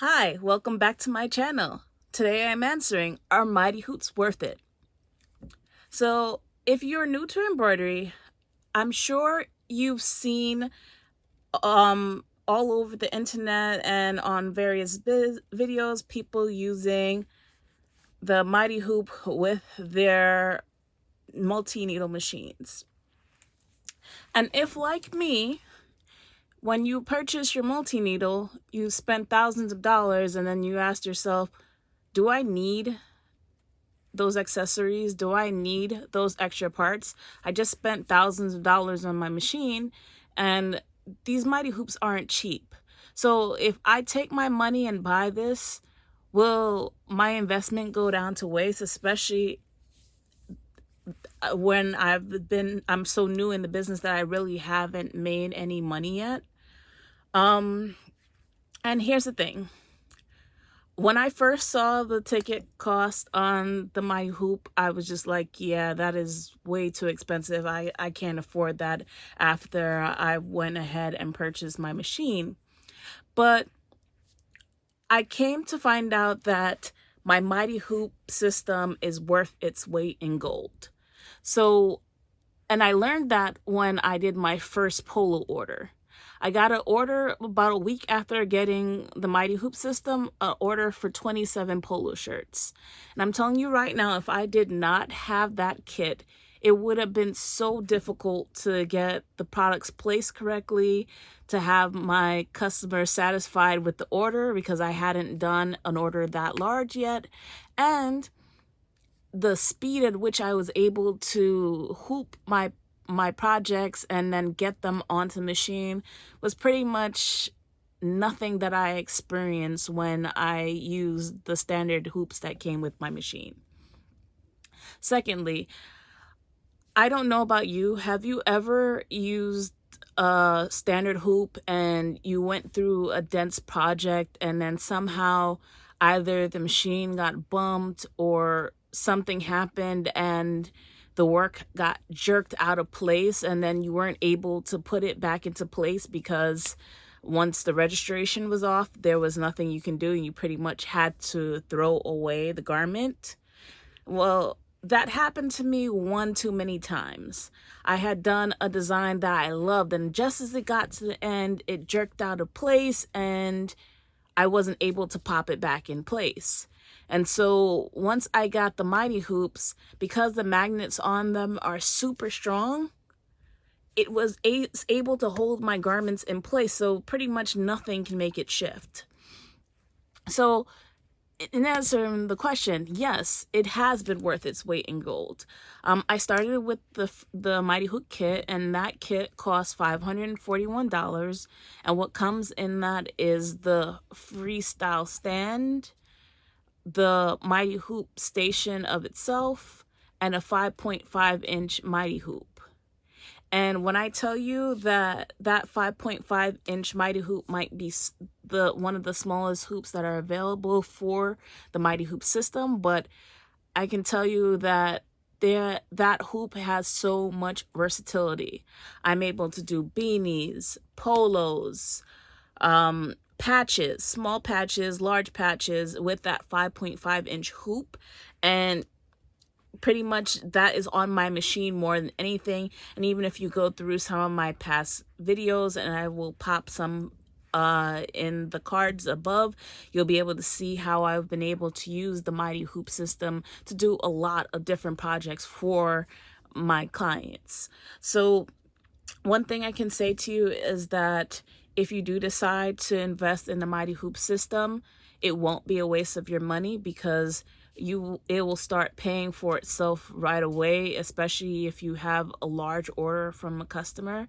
Hi, welcome back to my channel. Today I'm answering, are mighty hoops worth it? So if you're new to embroidery, I'm sure you've seen all over the internet and on various videos people using the mighty hoop with their multi-needle machines. And if, like me, when you purchase your multi-needle, you spent thousands of dollars and then you asked yourself, do I need those accessories? Do I need those extra parts? I just spent thousands of dollars on my machine, and these mighty hoops aren't cheap. So if I take my money and buy this, will my investment go down to waste, especially when I'm so new in the business that I really haven't made any money yet? And here's the thing. When I first saw the ticket cost on the My Hoop, I was just like, yeah, that is way too expensive. I can't afford that after I went ahead and purchased my machine. But I came to find out that my Mighty Hoop system is worth its weight in gold. So, and I learned that when I did my first polo order. I got an order about a week after getting the Mighty Hoop system, an order for 27 polo shirts. And I'm telling you right now, if I did not have that kit, it would have been so difficult to get the products placed correctly, to have my customers satisfied with the order because I hadn't done an order that large yet. And the speed at which I was able to hoop my projects and then get them onto the machine was pretty much nothing that I experienced when I used the standard hoops that came with my machine. Secondly, I don't know about you. Have you ever used a standard hoop and you went through a dense project and then somehow either the machine got bumped or something happened and the work got jerked out of place and then you weren't able to put it back into place because once the registration was off, there was nothing you can do and you pretty much had to throw away the garment? Well, that happened to me one too many times. I had done a design that I loved, and just as it got to the end, it jerked out of place and I wasn't able to pop it back in place. And so once I got the Mighty Hoops, because the magnets on them are super strong, it was able to hold my garments in place. So pretty much nothing can make it shift. So in answering the question, yes, it has been worth its weight in gold. I started with the Mighty Hook kit, and that kit cost $541. And what comes in that is the freestyle stand, the Mighty Hoop station of itself, and a 5.5-inch Mighty Hoop. And when I tell you that that 5.5-inch Mighty Hoop might be one of the smallest hoops that are available for the Mighty Hoop system, but I can tell you that that hoop has so much versatility. I'm able to do beanies, polos, patches, small patches, large patches with that 5.5-inch hoop, and pretty much that is on my machine more than anything. And even if you go through some of my past videos, and I will pop some in the cards above, you'll be able to see how I've been able to use the Mighty Hoop system to do a lot of different projects for my clients. So one thing I can say to you is that if you do decide to invest in the Mighty Hoop system, it won't be a waste of your money because it will start paying for itself right away, especially if you have a large order from a customer.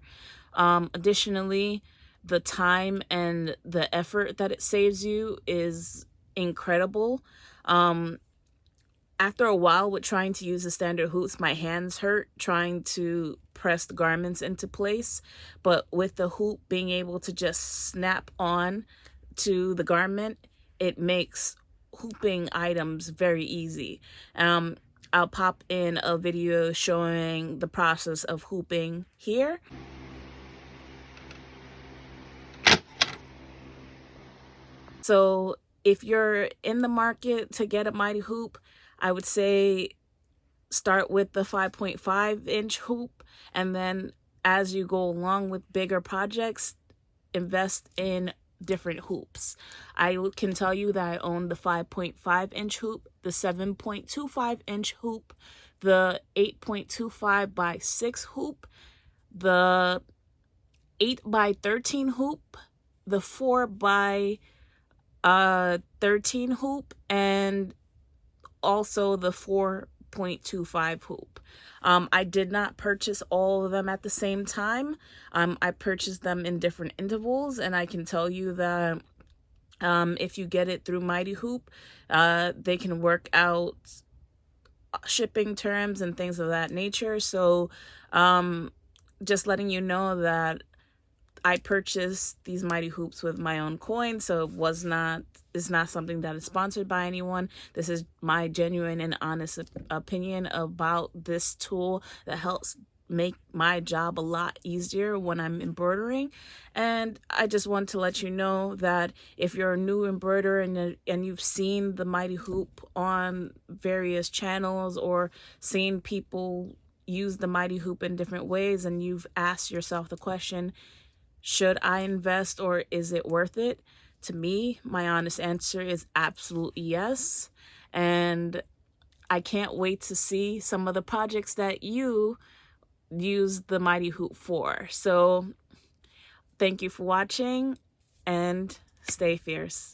Additionally, the time and the effort that it saves you is incredible. After a while with trying to use the standard hoops, my hands hurt trying to press the garments into place. But with the hoop being able to just snap on to the garment, it makes hooping items very easy. I'll pop in a video showing the process of hooping here. So if you're in the market to get a Mighty Hoop, I would say start with the 5.5-inch hoop, and then as you go along with bigger projects, invest in different hoops. I can tell you that I own the 5.5-inch hoop, the 7.25-inch hoop, the 8.25 by 6 hoop, the 8 by 13 hoop, the 4 by 13 hoop, and also the 4.25 hoop. I did not purchase all of them at the same time. I purchased them in different intervals, and I can tell you that if you get it through Mighty Hoop, they can work out shipping terms and things of that nature. So just letting you know that I purchased these Mighty Hoops with my own coin, so it's not something that is sponsored by anyone. This is my genuine and honest opinion about this tool that helps make my job a lot easier when I'm embroidering. And I just want to let you know that if you're a new embroiderer and you've seen the Mighty Hoop on various channels or seen people use the Mighty Hoop in different ways, and you've asked yourself the question, should I invest or is it worth it? To me, my honest answer is absolutely yes. And I can't wait to see some of the projects that you use the Mighty Hoop for. So thank you for watching, and stay fierce.